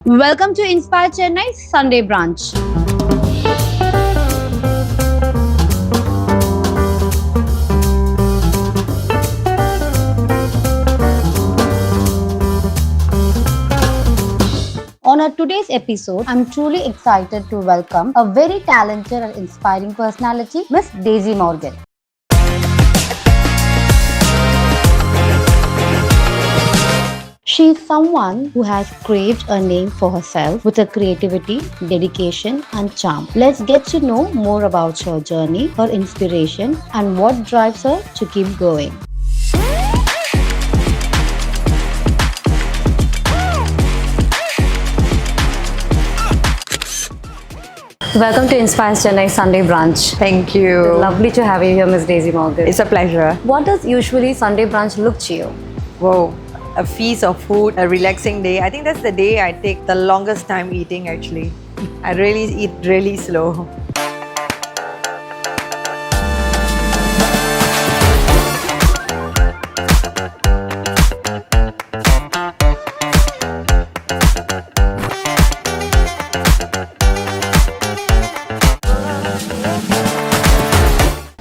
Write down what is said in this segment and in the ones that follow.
Welcome to Inspire Chennai Sunday Brunch. On our today's episode, I'm truly excited to welcome a very talented and inspiring personality, Miss Daisy Morgan. She is someone who has craved a name for herself with her creativity, dedication, and charm. Let's get to know more about her journey, her inspiration, and what drives her to keep going. Welcome to Inspire Chennai Sunday Brunch. Thank you. Lovely to have you here, Miss Daisy Morgan. It's a pleasure. What does usually Sunday brunch look to you? Whoa, a feast of food, a relaxing day. I think that's the day I take the longest time eating actually. I really eat really slow.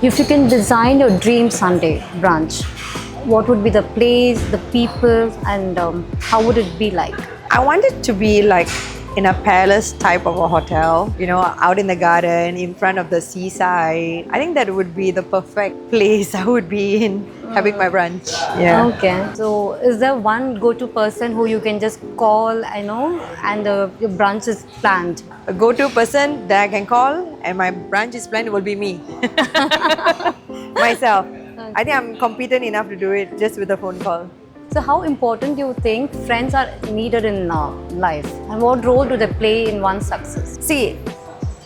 If you can design your dream Sunday brunch, what would be the place, the people, and how would it be like? I want it to be like in a palace type of a hotel, out in the garden, in front of the seaside. I think that would be the perfect place I would be in having my brunch. Yeah. Okay. So, is there one go-to person who you can just call, and your brunch is planned? A go-to person that I can call and my brunch is planned will be me. Myself. I think I'm competent enough to do it just with a phone call. So, how important do you think friends are needed in life, and what role do they play in one's success? See,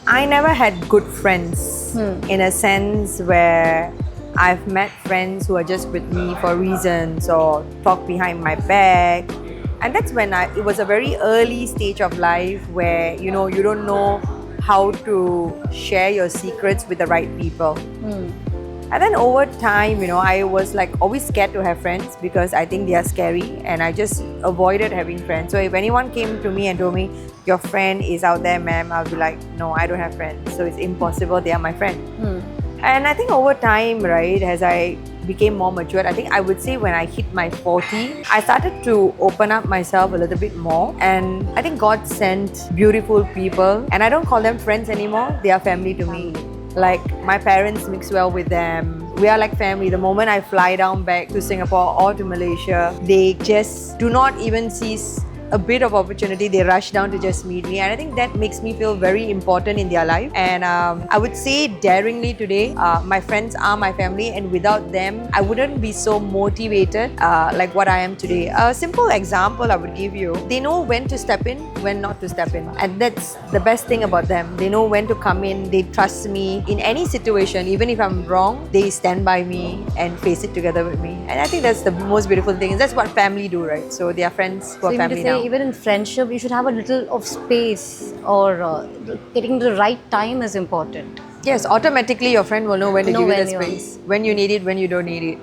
I never had good friends in a sense where I've met friends who are just with me for reasons or talk behind my back. And that's when it was a very early stage of life where, you don't know how to share your secrets with the right people. And then over time, I was like always scared to have friends because I think they are scary and I just avoided having friends. So if anyone came to me and told me, your friend is out there, ma'am, I'll be like, no, I don't have friends. So it's impossible, they are my friend. And I think over time, right, as I became more mature, I think I would say when I hit my 40, I started to open up myself a little bit more. And I think God sent beautiful people. And I don't call them friends anymore, they are family to me. Like my parents mix well with them. We are like family. The moment I fly down back to Singapore or to Malaysia, they just do not even cease a bit of opportunity. They rush down to just meet me. And I think that makes me feel very important in their life. And I would say daringly today, my friends are my family. And without them, I wouldn't be so motivated like what I am today. A simple example I would give you. They know when to step in, when not to step in. And that's the best thing about them. They know when to come in. They trust me in any situation. Even if I'm wrong, they stand by me and face it together with me. And I think that's the most beautiful thing. That's what family do, right? So they are friends who are family now. Even in friendship, you should have a little of space, or getting the right time is important. Yes, automatically your friend will know when to give you the space, when you need it, when you don't need it.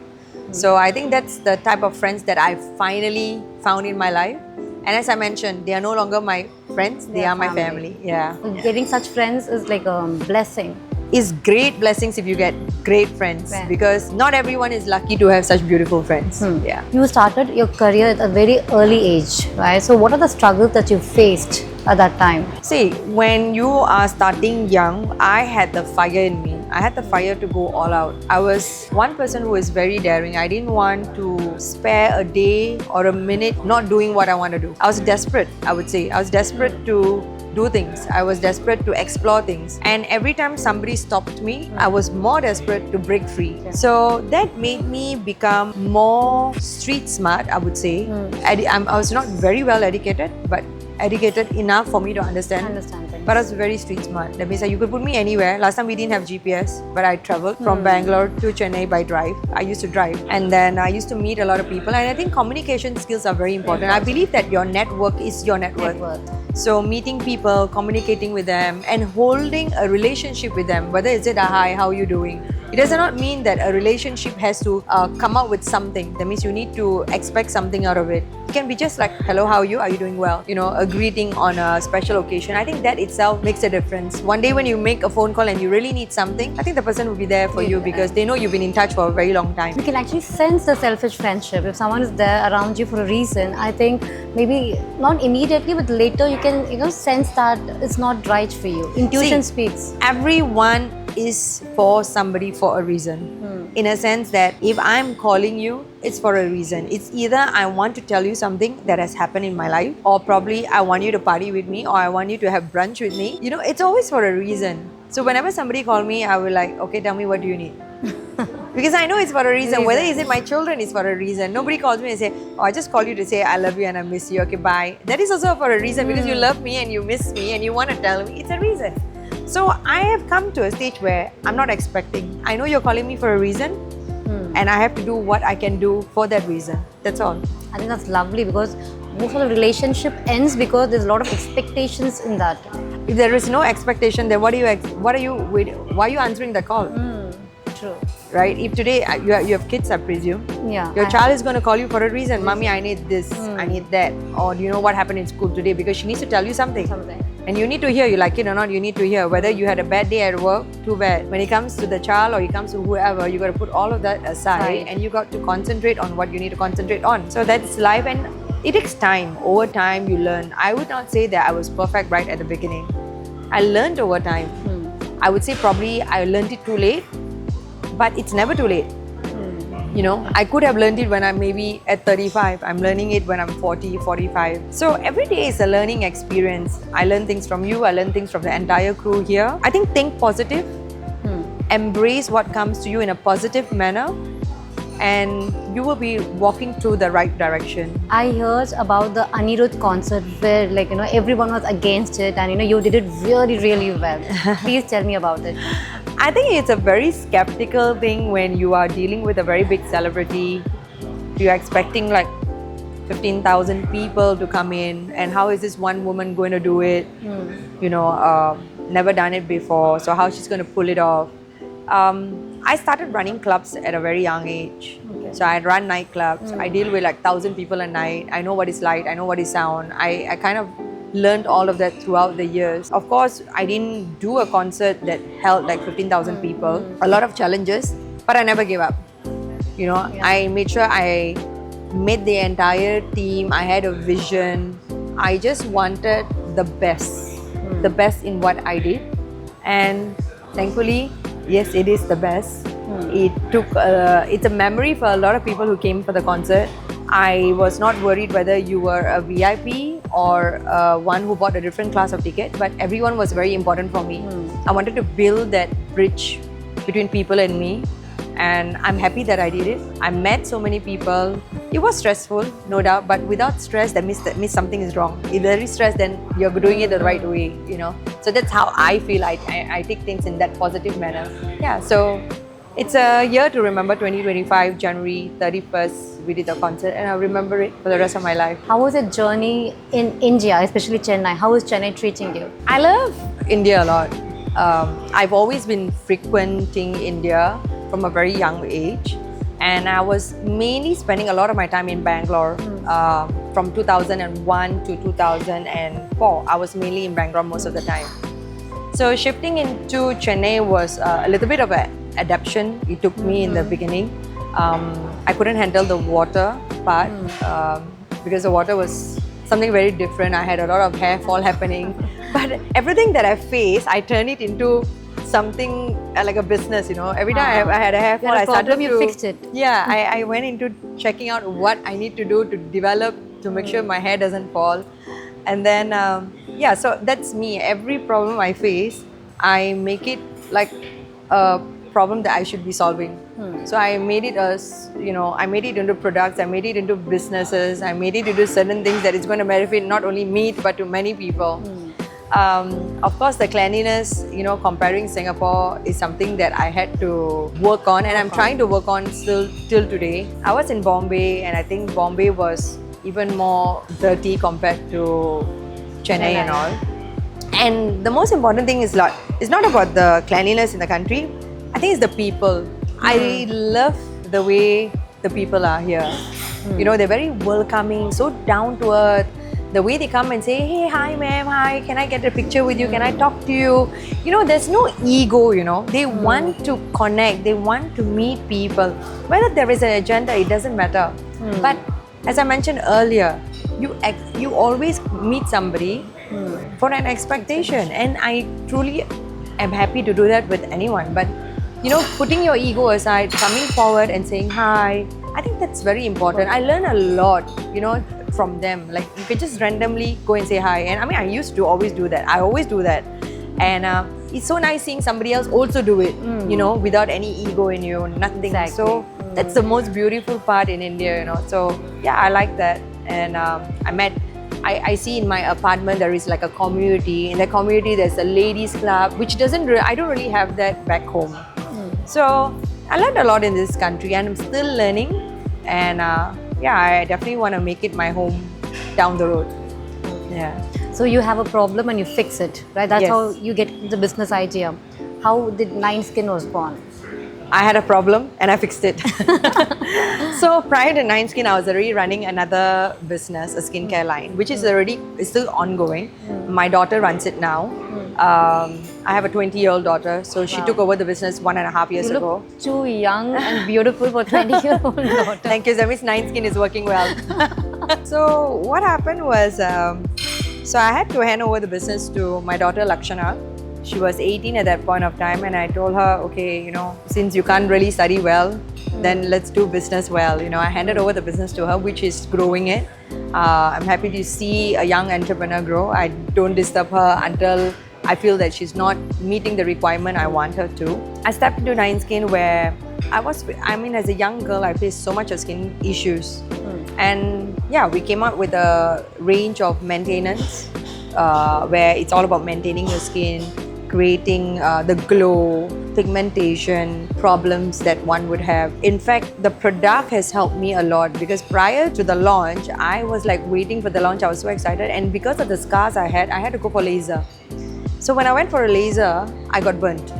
So I think that's the type of friends that I finally found in my life. And as I mentioned, they are no longer my friends, they are my family. Yeah. Getting such friends is like a blessing. It's great blessings if you get great friends because not everyone is lucky to have such beautiful friends. Yeah. You started your career at a very early age, right? So what are the struggles that you faced at that time? See, when you are starting young, I had the fire in me. I had the fire to go all out. I was one person who was very daring. I didn't want to spare a day or a minute not doing what I want to do. I was desperate, I would say. I was desperate to do things. I was desperate to explore things. And every time somebody stopped me, I was more desperate to break free. So that made me become more street smart, I would say. I was not very well educated, but educated enough for me to understand things. But I was very street smart. That means you could put me anywhere. Last time we didn't have GPS, but I traveled from Bangalore to Chennai by drive. I used to drive. And then I used to meet a lot of people. And I think communication skills are very important. I believe that your network is your net worth. So meeting people, communicating with them and holding a relationship with them, whether it's it a hi, how are you doing? It does not mean that a relationship has to come out with something. That means you need to expect something out of it. It can be just like, hello, how are you? Are you doing well? You know, a greeting on a special occasion. I think that itself makes a difference. One day when you make a phone call and you really need something, I think the person will be there for you because they know you've been in touch for a very long time. You can actually sense the selfish friendship. If someone is there around you for a reason, I think maybe not immediately, but later you can, sense that it's not right for you. Intuition speaks. Everyone is for somebody for a reason. In a sense that if I'm calling you, it's for a reason. It's either I want to tell you something that has happened in my life, or probably I want you to party with me, or I want you to have brunch with me. You know, it's always for a reason. So whenever somebody call me, I will like, okay, tell me what do you need? Because I know it's for a reason. Whether is it my children is for a reason. Nobody calls me and say, oh, I just called you to say I love you and I miss you. Okay, bye. That is also for a reason because you love me and you miss me and you want to tell me. It's a reason. So I have come to a stage where I'm not expecting. I know you're calling me for a reason and I have to do what I can do for that reason. That's all. I think that's lovely because most of the relationship ends because there's a lot of expectations in that. If there is no expectation, then why are you answering the call? True. Right? If today you have kids, I presume. Yeah. Your child is going to call you for a reason. Mommy, I need this, I need that. Or do you know what happened in school today? Because she needs to tell you something. And you need to hear, you like it or not, you need to hear. Whether you had a bad day at work, too bad. When it comes to the child or it comes to whoever, you got to put all of that aside and you got to concentrate on what you need to concentrate on. So that's life and it takes time. Over time, you learn. I would not say that I was perfect right at the beginning. I learned over time. I would say probably I learned it too late, but it's never too late. You know, I could have learned it when I'm maybe at 35. I'm learning it when I'm 40, 45. So every day is a learning experience. I learn things from you. I learn things from the entire crew here. I think positive. Embrace what comes to you in a positive manner. And you will be walking through the right direction. I heard about the Anirudh concert where everyone was against it and you did it really, really well. Please tell me about it. I think it's a very skeptical thing when you are dealing with a very big celebrity. You're expecting like 15,000 people to come in and how is this one woman going to do it? You know, never done it before, so how she's going to pull it off. I started running clubs at a very young age. So I run nightclubs. I deal with like 1,000 people a night. I know what is light, I know what is sound. I kind of learned all of that throughout the years. Of course, I didn't do a concert that held like 15,000 people. A lot of challenges, but I never gave up. You know, I made sure I made the entire team. I had a vision. I just wanted the best in what I did. And thankfully, yes, it is the best. It took, it's a memory for a lot of people who came for the concert. I was not worried whether you were a VIP or one who bought a different class of ticket, but everyone was very important for me. I wanted to build that bridge between people and me, and I'm happy that I did it. I met so many people. It was stressful, no doubt, but without stress, that means something is wrong. If there is stress, then you're doing it the right way, you know. So that's how I feel. I take things in that positive manner. Yeah, so it's a year to remember. 2025, January 31st, we did the concert and I'll remember it for the rest of my life. How was your journey in India, especially Chennai? How is Chennai treating you? I love India a lot. I've always been frequenting India from a very young age, and I was mainly spending a lot of my time in Bangalore. From 2001 to 2004, I was mainly in Bangalore most of the time. So shifting into Chennai was a little bit of an adaptation. It took me in the beginning. I couldn't handle the water part because the water was something very different. I had a lot of hair fall happening. But everything that I faced, I turned it into something like a business, you know. Every time I had a hair fall, I started you fixed it. Yeah, I went into checking out what I need to do to develop, to make sure my hair doesn't fall. And then, yeah, so that's me. Every problem I face, I make it like a problem that I should be solving. So I made it as, you know, I made it into products, I made it into businesses, I made it into certain things that is going to benefit not only me, but to many people. Of course, the cleanliness, you know, comparing Singapore is something that I had to work on, and I'm trying to work on still till today. I was in Bombay, and I think Bombay was even more dirty compared to Chennai and all. And the most important thing is it's not about the cleanliness in the country, I think it's the people. I love the way the people are here. You know, they're very welcoming, so down to earth. The way they come and say, hey, hi ma'am, hi, can I get a picture with you? Can I talk to you? You know, there's no ego, you know. They want to connect, they want to meet people. Whether there is an agenda, it doesn't matter. But as I mentioned earlier, you always meet somebody for an expectation. And I truly am happy to do that with anyone. But, you know, putting your ego aside, coming forward and saying hi, I think that's very important. I learn a lot, you know, from them. Like, you can just randomly go and say hi. And I mean, I used to always do that. I always do that. And it's so nice seeing somebody else also do it, you know, without any ego in you, nothing. Exactly. So that's the most beautiful part in India, you know. So yeah, I like that. And I see in my apartment there is like a community. In the community, there's a ladies club, which I don't really have that back home. So I learned a lot in this country, and I'm still learning. And yeah, I definitely want to make it my home down the road. Yeah. So you have a problem and you fix it, right? That's Yes. how you get the business idea. How did Nine Skin was born? I had a problem and I fixed it. So prior to Nine Skin, I was already running another business, a skincare line, which is still ongoing. My daughter runs it now. I have a 20-year-old daughter, so she took over the business 1.5 years You ago. look too young and beautiful for 20-year-old daughter. Thank you. That means Nine Skin is working well. So what happened was, so I had to hand over the business to my daughter Lakshana. She was 18 at that point of time, and I told her, okay, you know, since you can't really study well, then let's do business well. You know, I handed over the business to her, which is growing it. I'm happy to see a young entrepreneur grow. I don't disturb her until I feel that she's not meeting the requirement I want her to. I stepped into Nine Skin where as a young girl, I faced so much of skin issues. And yeah, we came up with a range of maintenance where it's all about maintaining your skin, creating the glow, pigmentation, problems that one would have. In fact, the product has helped me a lot because prior to the launch, I was like waiting for the launch. I was so excited, and because of the scars I had to go for laser. So when I went for a laser, I got burnt.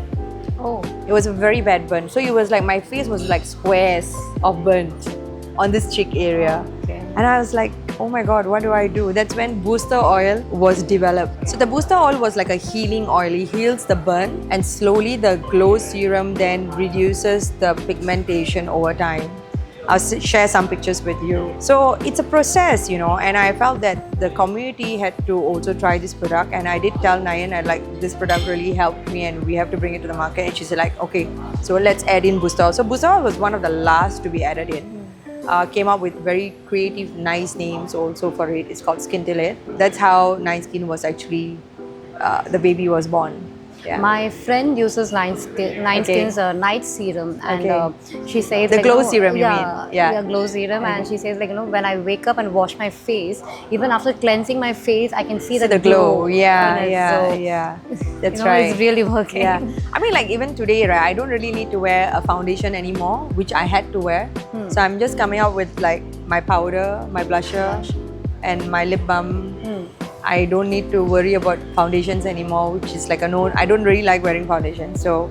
Oh. It was a very bad burn. So it was like my face was like squares of burnt on this cheek area. Okay. And I was like, oh my God, what do I do? That's when booster oil was developed. So the booster oil was like a healing oil. It heals the burn, and slowly the glow serum then reduces the pigmentation over time. I'll share some pictures with you. So it's a process, you know, and I felt that the community had to also try this product. And I did tell Nayan, this product really helped me and we have to bring it to the market. And she said like, okay, so let's add in booster oil. So booster oil was one of the last to be added in. Came up with very creative, nice names also for it. It's called Skin Till It. That's how Nine Skin was actually, the baby was born. Yeah. My friend uses Nine Skin's night serum, and she says The like, glow you know, serum, you yeah, mean? Yeah. glow serum, and she says like, you know, when I wake up and wash my face, even after cleansing my face, I can see the the glow. in Yeah, it. yeah, So, yeah. That's you know, right. it's really working. Yeah. I mean, like even today, right, I don't really need to wear a foundation anymore, which I had to wear. So I'm just coming out with like my powder, my blusher, and my lip balm. I don't need to worry about foundations anymore, which is like a no. I don't really like wearing foundation. So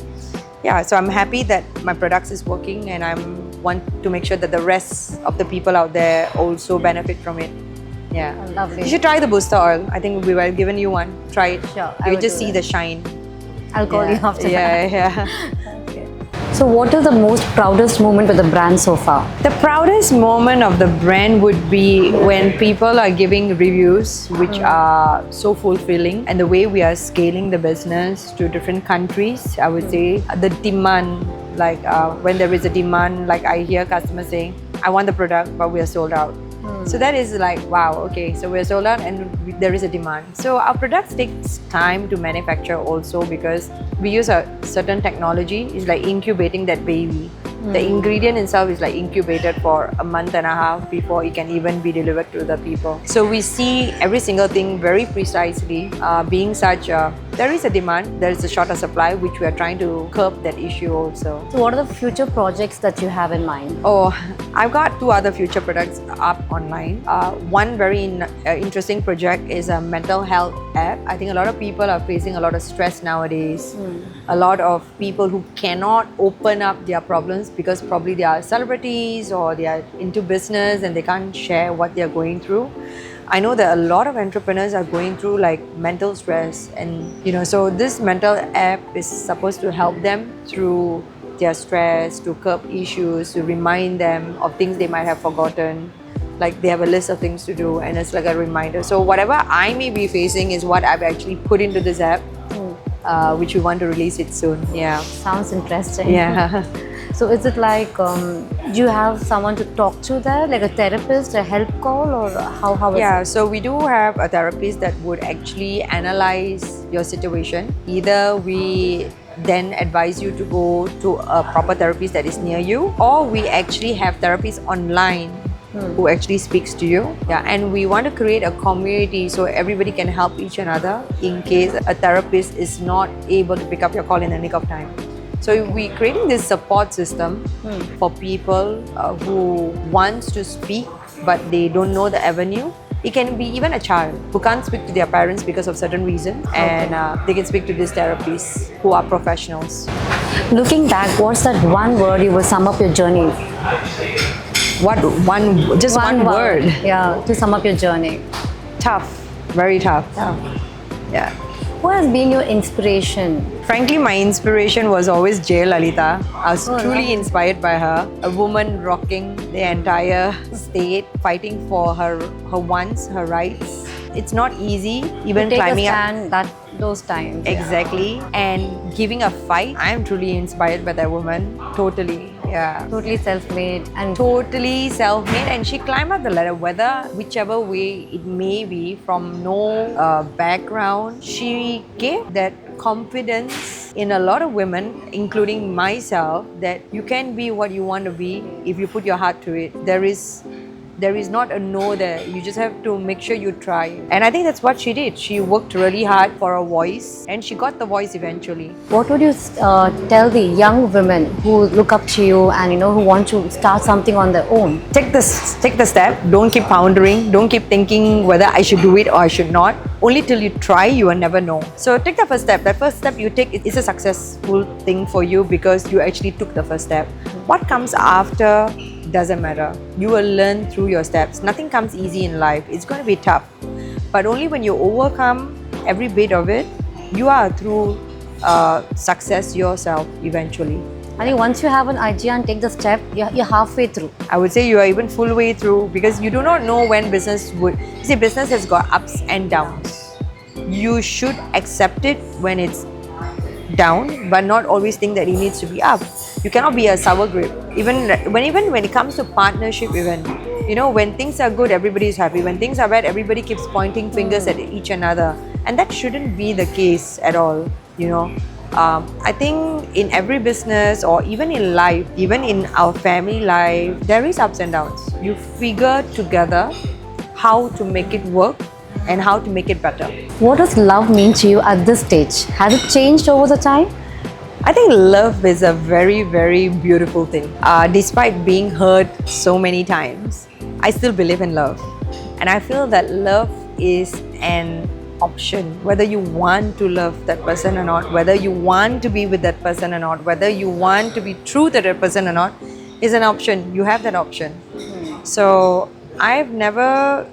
yeah, so I'm happy that my products is working, and I want to make sure that the rest of the people out there also benefit from it. Yeah. Lovely. You should try the booster oil. I think we were given you one. Try it. Sure, I You will just do see that. the shine. I'll call you after that. Yeah. So what is the most proudest moment with the brand so far? The proudest moment of the brand would be when people are giving reviews which are so fulfilling, and the way we are scaling the business to different countries. I would say the demand, like when there is a demand, like I hear customers saying, I want the product but we are sold out. So that is like, wow, okay, so we're sold out and there is a demand. So our products takes time to manufacture also because we use a certain technology. It's like incubating that baby. The ingredient itself is like incubated for a month and a half before it can even be delivered to the people. So we see every single thing very precisely, being such a there is a demand, there is a shorter supply, which we are trying to curb that issue also. So what are the future projects that you have in mind? Oh, I've got 2 other future products up online. One very interesting project is a mental health app. I think a lot of people are facing a lot of stress nowadays. A lot of people who cannot open up their problems because probably they are celebrities or they are into business and they can't share what they are going through. I know that a lot of entrepreneurs are going through like mental stress, and so this mental app is supposed to help them through their stress, to curb issues, to remind them of things they might have forgotten. Like they have a list of things to do and it's like a reminder. So whatever I may be facing is what I've actually put into this app, which we want to release it soon. Yeah. Sounds interesting. Yeah. So is it like, do you have someone to talk to there, like a therapist, a help call, or how is Yeah, it? so we do have a therapist that would actually analyze your situation. Either we then advise you to go to a proper therapist that is near you, or we actually have therapists online who actually speaks to you. Yeah, and we want to create a community so everybody can help each another in case a therapist is not able to pick up your call in the nick of time. So we're creating this support system for people who wants to speak but they don't know the avenue. It can be even a child who can't speak to their parents because of certain reasons, and they can speak to these therapists who are professionals. Looking back, what's that one word you will sum up your journey? What one? Just one word. Yeah, to sum up your journey. Tough. Very tough. Yeah. Who has been your inspiration? Frankly, my inspiration was always Jayalalitha. I was Oh, truly nice. inspired by her. A woman rocking the entire state, fighting for her wants, her rights. It's not easy, even Take a climbing up. stand those times. Exactly. And giving a fight. I am truly inspired by that woman. Totally. Yeah. Totally self-made and Totally self-made, and she climbed up the ladder, whichever way it may be, from no background. She gave that confidence in a lot of women, including myself, that you can be what you want to be if you put your heart to it. There is not a no there. You just have to make sure you try. And I think that's what she did. She worked really hard for a voice, and she got the voice eventually. what would you tell the young women who look up to you and who want to start something on their own? Take the step. Don't keep pondering. Don't keep thinking whether I should do it or I should not. Only till you try, you will never know. So take the first step. That first step you take is a successful thing for you because you actually took the first step. What comes after doesn't matter. You will learn through your steps. Nothing comes easy in life. It's going to be tough. But only when you overcome every bit of it, you are through success yourself eventually. I think once you have an idea and take the step, you're halfway through. I would say you are even full way through, because you do not know when business would. You see, business has got ups and downs. You should accept it when it's down, but not always think that it needs to be up. You cannot be a sour grape. Even when it comes to partnership, even when things are good, everybody is happy. When things are bad, everybody keeps pointing fingers at each another, and that shouldn't be the case at all. I think in every business, or even in life, even in our family life, there is ups and downs. You figure together how to make it work and how to make it better. What does love mean to you at this stage? Has it changed over the time? I think love is a very, very beautiful thing. Despite being hurt so many times, I still believe in love. And I feel that love is an option. Whether you want to love that person or not, whether you want to be with that person or not, whether you want to be true to that person or not, is an option. You have that option. So I've never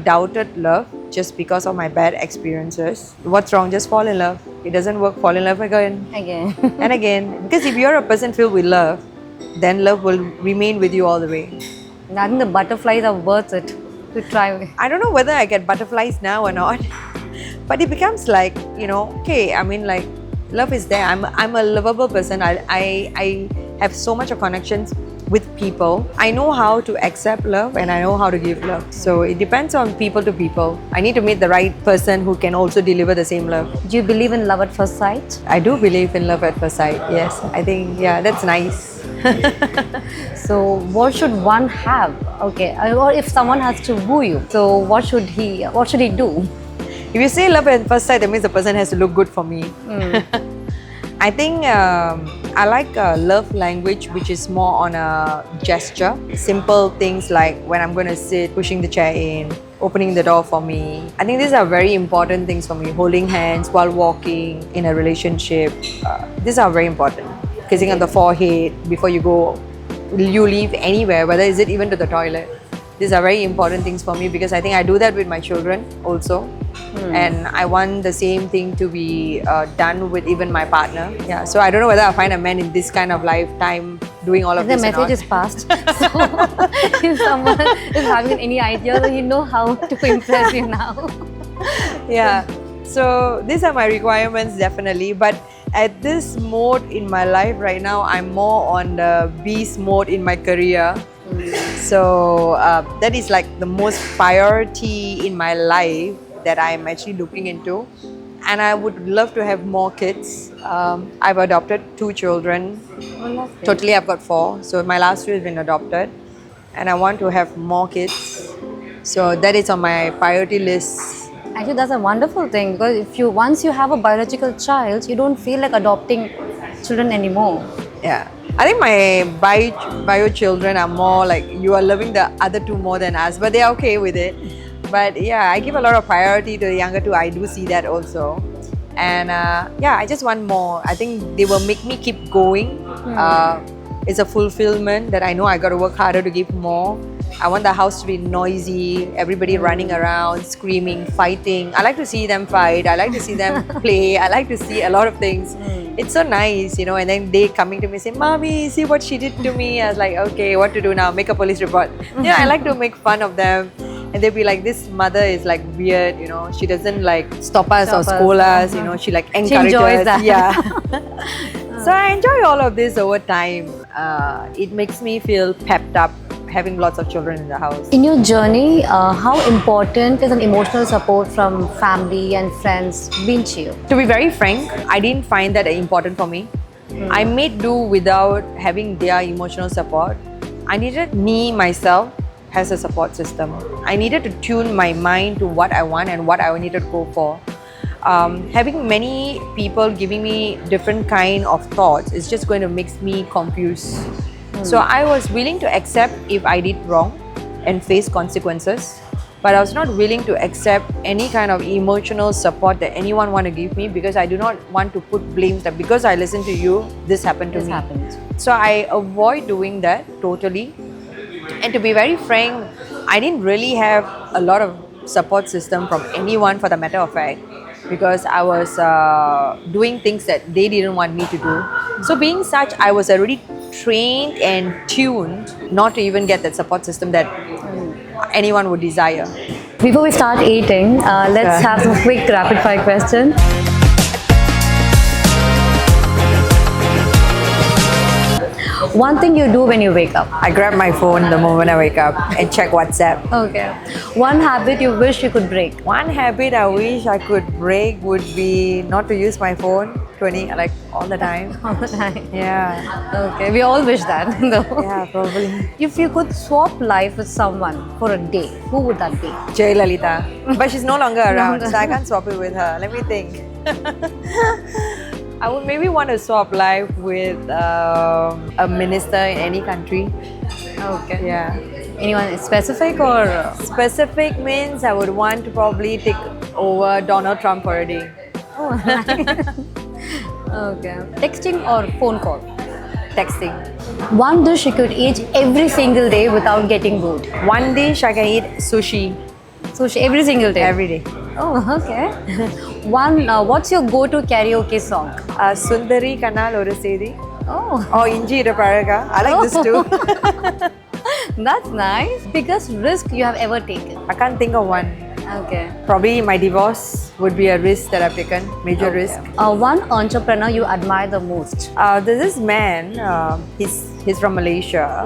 doubted love just because of my bad experiences. What's wrong? Just fall in love. It doesn't work, fall in love again. And again. Because if you're a person filled with love, then love will remain with you all the way. I think the butterflies are worth it to try. I don't know whether I get butterflies now or not, but it becomes like, okay, I mean, like, love is there. I'm a lovable person. I have so much of connections with people. I know how to accept love and I know how to give love. So it depends on people to people. I need to meet the right person who can also deliver the same love. Do you believe in love at first sight? I do believe in love at first sight. Yes, I think, yeah, that's nice. So what should one have? Okay, or if someone has to woo you, so what should he do? If you say love at first sight, that means the person has to look good for me. I think I like a love language which is more on a gesture. Simple things like when I'm going to sit, pushing the chair in, opening the door for me. I think these are very important things for me. Holding hands while walking in a relationship. These are very important. Kissing on the forehead before you go, you leave anywhere, whether is it even to the toilet. These are very important things for me because I think I do that with my children also. And I want the same thing to be done with even my partner. Yeah, so I don't know whether I'll find a man in this kind of lifetime doing all of The this. message is passed. So if someone is having any idea, then you know how to impress you now. Yeah, so these are my requirements definitely. But at this mode in my life right now, I'm more on the beast mode in my career. So that is like the most priority in my life that I'm actually looking into. And I would love to have more kids. I've adopted 2 children. Totally, I've got 4. So my last 2 has been adopted. And I want to have more kids. So that is on my priority list. Actually, that's a wonderful thing because if you once you have a biological child, you don't feel like adopting children anymore. Yeah. I think my bio children are more like you are loving the other 2 more than us, but they're okay with it. But yeah, I give a lot of priority to the younger 2. I do see that also. And yeah, I just want more. I think they will make me keep going. It's a fulfillment that I know I got to work harder to give more. I want the house to be noisy, everybody running around, screaming, fighting. I like to see them fight. I like to see them play. I like to see a lot of things. It's so nice, you know, and then they coming to me say, "Mommy, see what she did to me." I was like, okay, what to do now? Make a police report. Yeah, I like to make fun of them. And they'll be like, this mother is like weird, you know, she doesn't like stop us or scold us, you know, she like encourages. She enjoys that. Yeah. So I enjoy all of this over time. It makes me feel pepped up having lots of children in the house. In your journey, how important is an emotional support from family and friends been to you? To be very frank, I didn't find that important for me. I made do without having their emotional support. I needed me, myself, as a support system. I needed to tune my mind to what I want and what I needed to go for. Having many people giving me different kind of thoughts is just going to make me confused. So I was willing to accept if I did wrong and face consequences, but I was not willing to accept any kind of emotional support that anyone want to give me because I do not want to put blames that because I listened to you, this happened to me. So I avoid doing that totally. And to be very frank, I didn't really have a lot of support system from anyone for the matter of fact because I was doing things that they didn't want me to do. So being such, I was already trained and tuned not to even get that support system that anyone would desire. Before we start eating, let's have some quick rapid fire questions. One thing you do when you wake up. I grab my phone the moment I wake up and check WhatsApp. Okay. One habit you wish you could break. One habit I wish I could break would be not to use my phone like all the time. All the time. Yeah. Okay. We all wish that, though. Yeah, probably. If you could swap life with someone for a day, who would that be? Jayalalitha. But she's no longer around, so I can't swap it with her. Let me think. I would maybe want to swap life with a minister in any country. Okay. Yeah. Anyone specific or? Specific means I would want to probably take over Donald Trump for a day. Oh, okay. Texting or phone call? Texting. One dish you could eat every single day without getting bored. One dish I can eat sushi. Sushi every single day? Every day. Oh, okay. What's your go-to karaoke song? Sundari Kanal Oru Sedi. Oh. Or Inji Iru Palaga. I like this too. That's nice. Biggest risk you have ever taken? I can't think of one. Okay. Probably my divorce would be a risk that I've taken. Major risk. One entrepreneur you admire the most? There's this man. He's from Malaysia.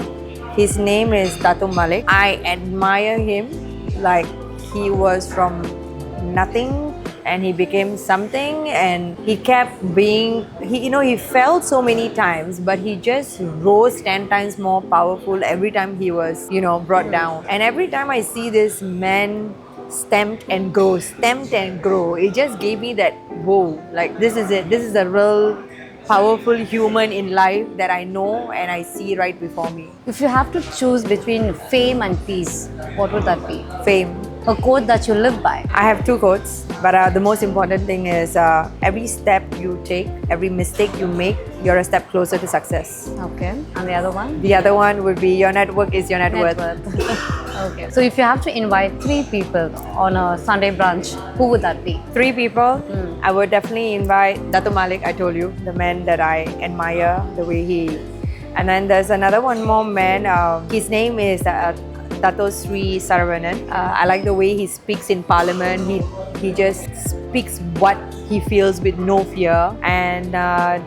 His name is Dato' Malik. I admire him. Like he was from nothing and he became something, and he kept being, he fell so many times, but he just rose 10 times more powerful every time he was, brought down. And every time I see this man stamped and grow, stamped and grow. It just gave me that whoa, like this is it. This is a real powerful human in life that I know and I see right before me. If you have to choose between fame and peace, what would that be? Fame. A quote that you live by. I have two quotes, but the most important thing is every step you take, every mistake you make, you're a step closer to success. Okay. And the other one? The other one would be your network is your net worth. Okay. So if you have to invite 3 people on a Sunday brunch, who would that be? 3 people, I would definitely invite Dato Malik, I told you, the man that I admire, the way he... And then there's another one more man, his name is Dato Sri Saravanan. I like the way he speaks in parliament. He just speaks what he feels with no fear. And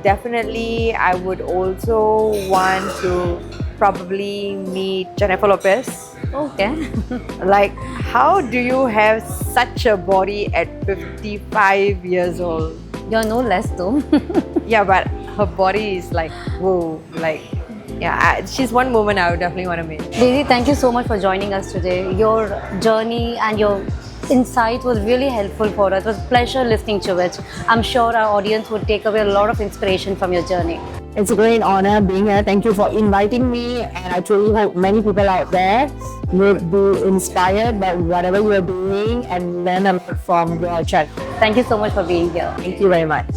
definitely I would also want to probably meet Jennifer Lopez. Okay. Like, how do you have such a body at 55 years old? You're no less though. Yeah, but her body is like, whoa, like, yeah, she's one woman I would definitely want to meet. Daisy, thank you so much for joining us today. Your journey and your insight was really helpful for us. It was a pleasure listening to it. I'm sure our audience would take away a lot of inspiration from your journey. It's a great honor being here. Thank you for inviting me, and I truly hope many people out there will be inspired by whatever you are doing and learn a lot from your channel. Thank you so much for being here. Thank you very much.